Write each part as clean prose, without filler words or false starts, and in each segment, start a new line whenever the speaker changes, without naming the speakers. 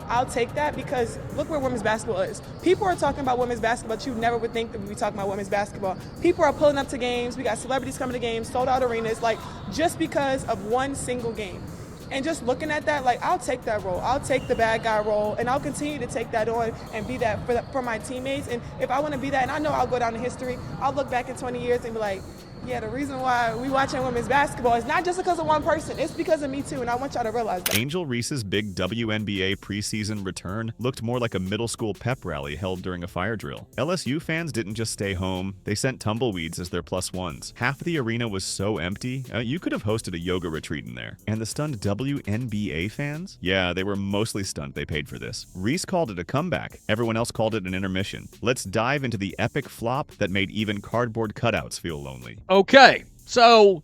I'll take that because look where women's basketball is. People are talking about women's basketball, but you never would think that we'd be talking about women's basketball. People are pulling up to games. We got celebrities coming to games, sold out arenas, like just because of one single game. And just looking at that, like, I'll take that role. I'll take the bad guy role, and I'll continue to take that on and be that for my teammates. And if I want to be that, and I know I'll go down in history, I'll look back in 20 years and be like, yeah, the reason why we watching women's basketball is not just because of one person. It's because of me, too, and I want y'all to realize that.
Angel Reese's big WNBA preseason return looked more like a middle school pep rally held during a fire drill. LSU fans didn't just stay home. They sent tumbleweeds as their +1s. Half the arena was so empty, you could have hosted a yoga retreat in there. And the stunned WNBA fans? Yeah, they were mostly stunned they paid for this. Reese called it a comeback. Everyone else called it an intermission. Let's dive into the epic flop that made even cardboard cutouts feel lonely.
Okay, so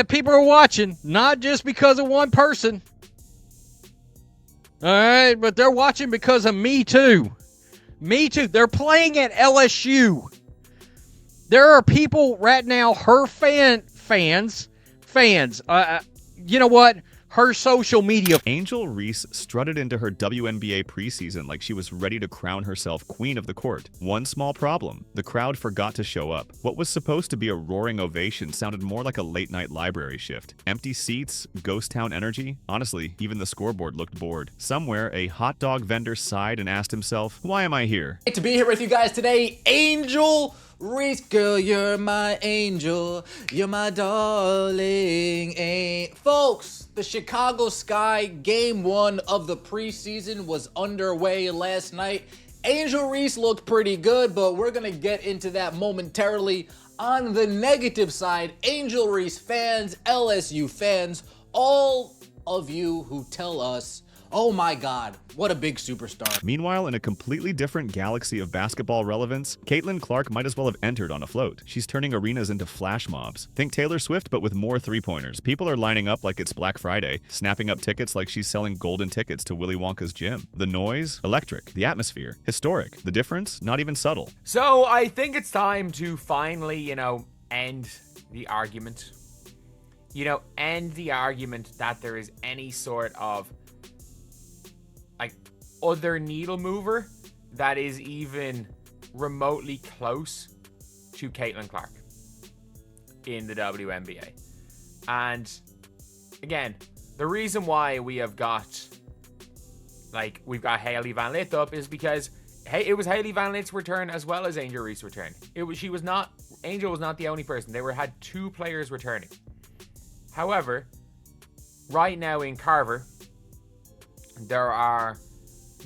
people are watching, not just because of one person. All right, but they're watching because of me too. Me too. They're playing at LSU. There are people right now, her fans. You know what? Her social media.
Angel Reese strutted into her WNBA preseason like she was ready to crown herself queen of the court. One small problem: the crowd forgot to show up. What was supposed to be a roaring ovation sounded more like a late-night library shift. Empty seats, ghost town energy. Honestly, even the scoreboard looked bored. Somewhere, a hot dog vendor sighed and asked himself, why am I here?
Great to be here with you guys today. Angel Reese, girl, you're my angel. You're my darling. Folks, the Chicago Sky Game 1 of the preseason was underway last night. Angel Reese looked pretty good, but we're going to get into that momentarily. On the negative side, Angel Reese fans, LSU fans, all of you who tell us, oh my God, what a big superstar.
Meanwhile, in a completely different galaxy of basketball relevance, Caitlin Clark might as well have entered on a float. She's turning arenas into flash mobs. Think Taylor Swift, but with more three-pointers. People are lining up like it's Black Friday, snapping up tickets like she's selling golden tickets to Willy Wonka's gym. The noise? Electric. The atmosphere? Historic. The difference? Not even subtle.
So I think it's time to finally, end the argument. End the argument that there is any sort of other needle mover that is even remotely close to Caitlin Clark in the WNBA. And again, the reason why we've got Hailey Van Lith up is because it was Hailey Van Lith's return as well as Angel Reese's return. Angel was not the only person. They had two players returning. However, right now in Carver, there are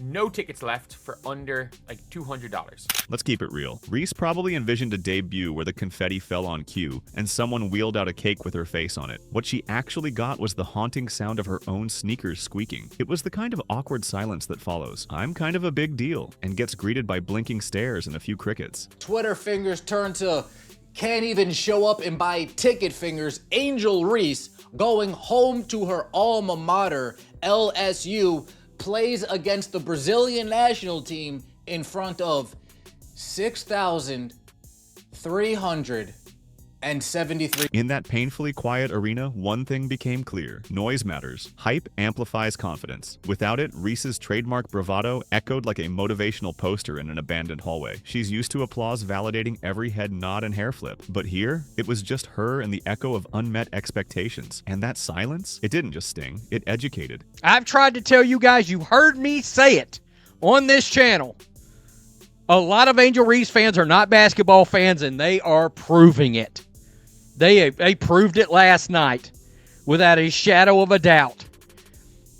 no tickets left for under $200.
Let's keep it real. Reese probably envisioned a debut where the confetti fell on cue and someone wheeled out a cake with her face on it. What she actually got was the haunting sound of her own sneakers squeaking. It was the kind of awkward silence that follows, "I'm kind of a big deal," and gets greeted by blinking stares and a few crickets.
Twitter fingers turn to can't even show up and buy ticket fingers. Angel Reese going home to her alma mater, LSU, plays against the Brazilian national team in front of 6,373.
In that painfully quiet arena, one thing became clear. Noise matters. Hype amplifies confidence. Without it, Reese's trademark bravado echoed like a motivational poster in an abandoned hallway. She's used to applause validating every head nod and hair flip. But here, it was just her and the echo of unmet expectations. And that silence? It didn't just sting. It educated.
I've tried to tell you guys, you've heard me say it on this channel. A lot of Angel Reese fans are not basketball fans, and they are proving it. They proved it last night without a shadow of a doubt.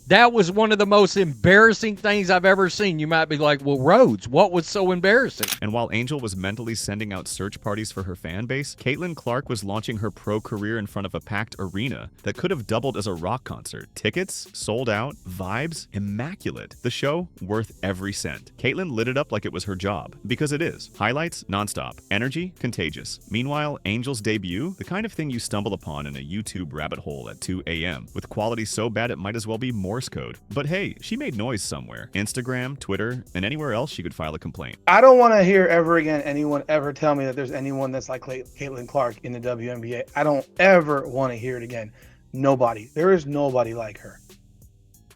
That was one of the most embarrassing things I've ever seen. You might be like, well, Rhodes, what was so embarrassing?
And while Angel was mentally sending out search parties for her fan base, Caitlin Clark was launching her pro career in front of a packed arena that could have doubled as a rock concert. Tickets, sold out, vibes, immaculate. The show, worth every cent. Caitlin lit it up like it was her job, because it is. Highlights, nonstop. Energy, contagious. Meanwhile, Angel's debut, the kind of thing you stumble upon in a YouTube rabbit hole at 2 a.m., with quality so bad it might as well be Morse code. But hey, she made noise somewhere. Instagram, Twitter, and anywhere else she could file a complaint.
I don't want to hear ever again anyone ever tell me that there's anyone that's like Caitlin Clark in the WNBA. I don't ever want to hear it again. Nobody. There is nobody like her.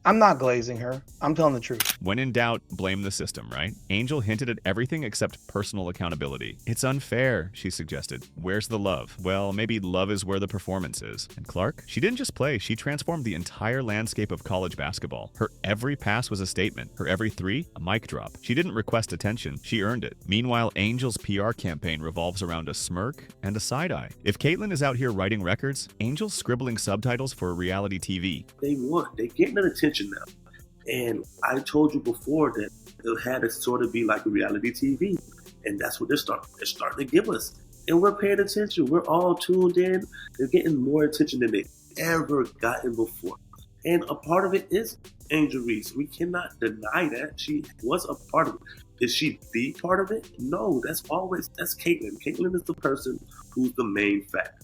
I'm not glazing her. I'm telling the truth.
When in doubt, blame the system, right? Angel hinted at everything except personal accountability. It's unfair, she suggested. Where's the love? Well, maybe love is where the performance is. And Clark? She didn't just play, she transformed the entire landscape of college basketball. Her every pass was a statement. Her every three, a mic drop. She didn't request attention, she earned it. Meanwhile, Angel's PR campaign revolves around a smirk and a side-eye. If Caitlyn is out here writing records, Angel's scribbling subtitles for reality TV.
They're getting that attention now. And I told you before that it had to sort of be like a reality TV. And that's what they're starting to give us. And we're paying attention. We're all tuned in. They're getting more attention than they've ever gotten before. And a part of it is Angel Reese. We cannot deny that. She was a part of it. Is she the part of it? No, that's Caitlyn. Caitlyn is the person who's the main factor.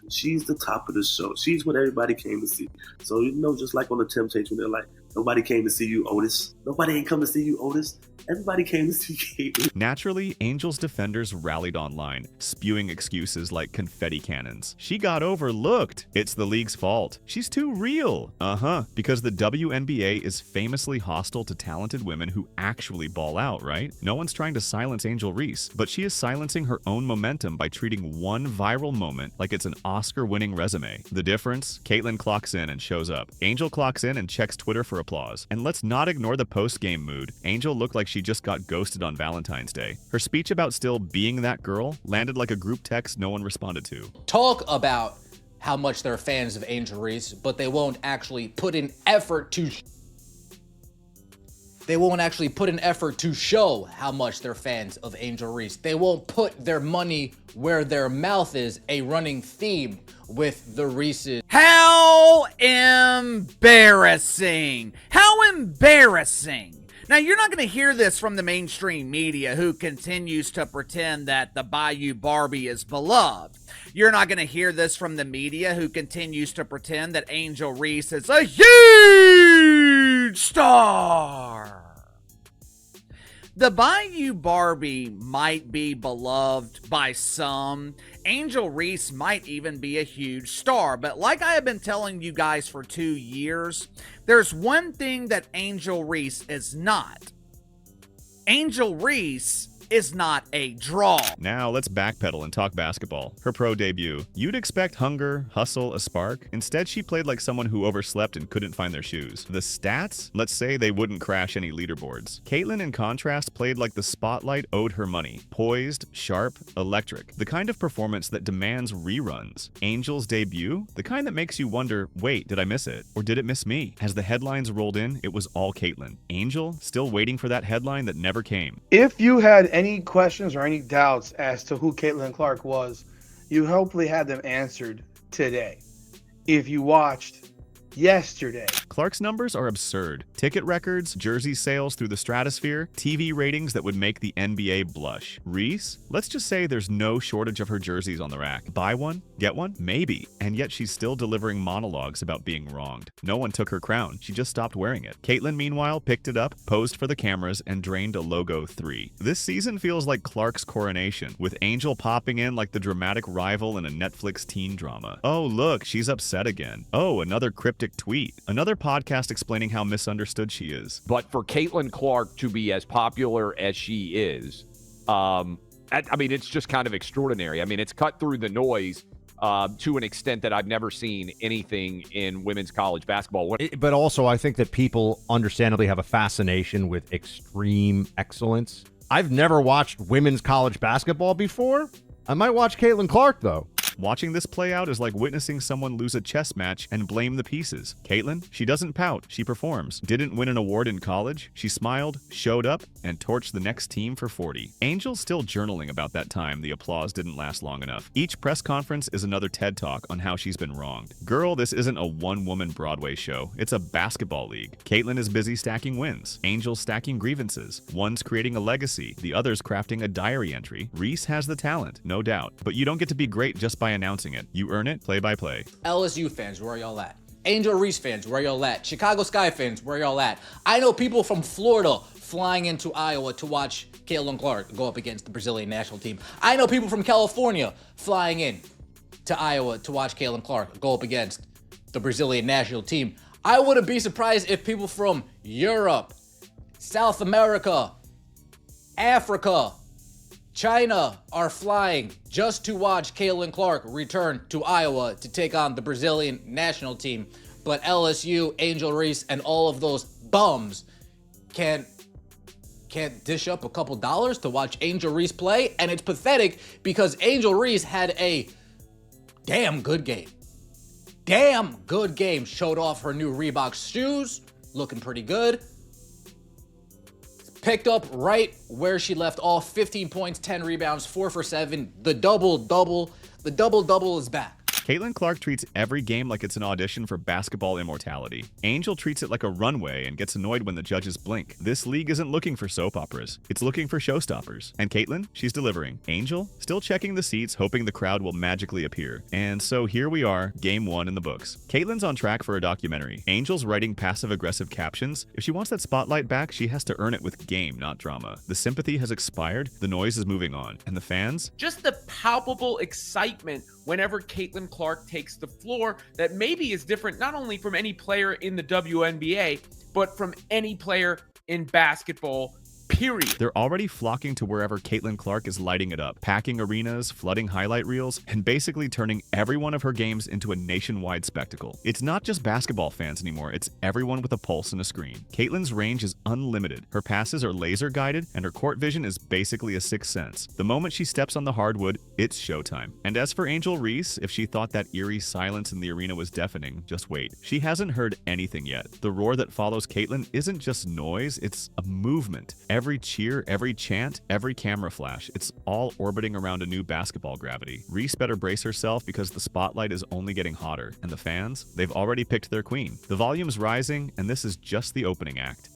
She's the top of the show. She's what everybody came to see. So, just like on the Temptation, they're like, nobody came to see you, Otis. Nobody ain't come to see you, Otis. Everybody came to see Caitlyn.
Naturally, Angel's defenders rallied online, spewing excuses like confetti cannons. She got overlooked. It's the league's fault. She's too real. Because the WNBA is famously hostile to talented women who actually ball out, right? No one's trying to silence Angel Reese, but she is silencing her own momentum by treating one viral moment like it's an Oscar-winning resume. The difference? Caitlyn clocks in and shows up. Angel clocks in and checks Twitter for applause. And let's not ignore the post-game mood. Angel looked like she just got ghosted on Valentine's Day. Her speech about still being that girl landed like a group text no one responded to.
Talk about how much they're fans of Angel Reese, but they won't actually put in effort to show how much they're fans of Angel Reese. They won't put their money where their mouth is, a running theme with the Reeses.
How embarrassing. How embarrassing. Now, you're not going to hear this from the mainstream media who continues to pretend that the Bayou Barbie is beloved. You're not going to hear this from the media who continues to pretend that Angel Reese is a huge star. The Bayou Barbie might be beloved by some. Angel Reese might even be a huge star. But like I have been telling you guys for 2 years, there's one thing that Angel Reese is not. Angel Reese is not a draw.
Now let's backpedal and talk basketball. Her pro debut. You'd expect hunger, hustle, a spark. Instead, she played like someone who overslept and couldn't find their shoes. The stats? Let's say they wouldn't crash any leaderboards. Caitlyn, in contrast, played like the spotlight owed her money. Poised, sharp, electric. The kind of performance that demands reruns. Angel's debut? The kind that makes you wonder, wait, did I miss it? Or did it miss me? As the headlines rolled in, it was all Caitlyn. Angel, still waiting for that headline that never came.
If you had any questions or any doubts as to who Caitlin Clark was, you hopefully had them answered today. If you watched yesterday.
Clark's numbers are absurd. Ticket records, jersey sales through the stratosphere, TV ratings that would make the NBA blush. Reese? Let's just say there's no shortage of her jerseys on the rack. Buy one? Get one? Maybe. And yet she's still delivering monologues about being wronged. No one took her crown. She just stopped wearing it. Caitlyn, meanwhile, picked it up, posed for the cameras, and drained a logo 3. This season feels like Clark's coronation, with Angel popping in like the dramatic rival in a Netflix teen drama. Oh, look, she's upset again. Oh, another cryptic tweet. Another podcast explaining how misunderstood she is.
But for Caitlin Clark to be as popular as she is, I mean, it's just kind of extraordinary. I mean, it's cut through the noise to an extent that I've never seen anything in women's college basketball.
But also, I think that people understandably have a fascination with extreme excellence. I've never watched women's college basketball before. I might watch Caitlin Clark, though.
Watching this play out is like witnessing someone lose a chess match and blame the pieces. Caitlyn, she doesn't pout, she performs. Didn't win an award in college, she smiled, showed up, and torched the next team for 40. Angel's still journaling about that time the applause didn't last long enough. Each press conference is another TED Talk on how she's been wronged. Girl, this isn't a one-woman Broadway show, it's a basketball league. Caitlyn is busy stacking wins. Angel's stacking grievances. One's creating a legacy, the other's crafting a diary entry. Reese has the talent, no doubt, but you don't get to be great just by announcing it. You earn it play by play.
LSU fans, where y'all at? Angel Reese fans, where y'all at? Chicago Sky fans, where y'all at? I know people from Florida flying into Iowa to watch Caitlin Clark go up against the Brazilian national team. I know people from California flying in to Iowa to watch Caitlin Clark go up against the Brazilian national team. I wouldn't be surprised if people from Europe, South America, Africa, China are flying just to watch Caitlin Clark return to Iowa to take on the Brazilian national team. But LSU, Angel Reese, and all of those bums can't dish up a couple dollars to watch Angel Reese play. And it's pathetic because Angel Reese had a damn good game. Showed off her new Reebok shoes, looking pretty good. Picked up right where she left off, 15 points, 10 rebounds, 4 for 7. The double-double is back.
Caitlin Clark treats every game like it's an audition for basketball immortality. Angel treats it like a runway and gets annoyed when the judges blink. This league isn't looking for soap operas. It's looking for showstoppers. And Caitlin, she's delivering. Angel, still checking the seats, hoping the crowd will magically appear. And so here we are, game 1 in the books. Caitlin's on track for a documentary. Angel's writing passive-aggressive captions. If she wants that spotlight back, she has to earn it with game, not drama. The sympathy has expired, the noise is moving on. And the fans?
Just the palpable excitement whenever Caitlin Clark takes the floor that maybe is different not only from any player in the WNBA, but from any player in basketball, period.
They're already flocking to wherever Caitlin Clark is lighting it up, packing arenas, flooding highlight reels, and basically turning every one of her games into a nationwide spectacle. It's not just basketball fans anymore, it's everyone with a pulse and a screen. Caitlin's range is unlimited. Her passes are laser guided, and her court vision is basically a sixth sense. The moment she steps on the hardwood, it's showtime. And as for Angel Reese, if she thought that eerie silence in the arena was deafening, just wait. She hasn't heard anything yet. The roar that follows Caitlin isn't just noise, it's a movement. Every cheer, every chant, every camera flash, it's all orbiting around a new basketball gravity. Reese better brace herself because the spotlight is only getting hotter. And the fans? They've already picked their queen. The volume's rising, and this is just the opening act.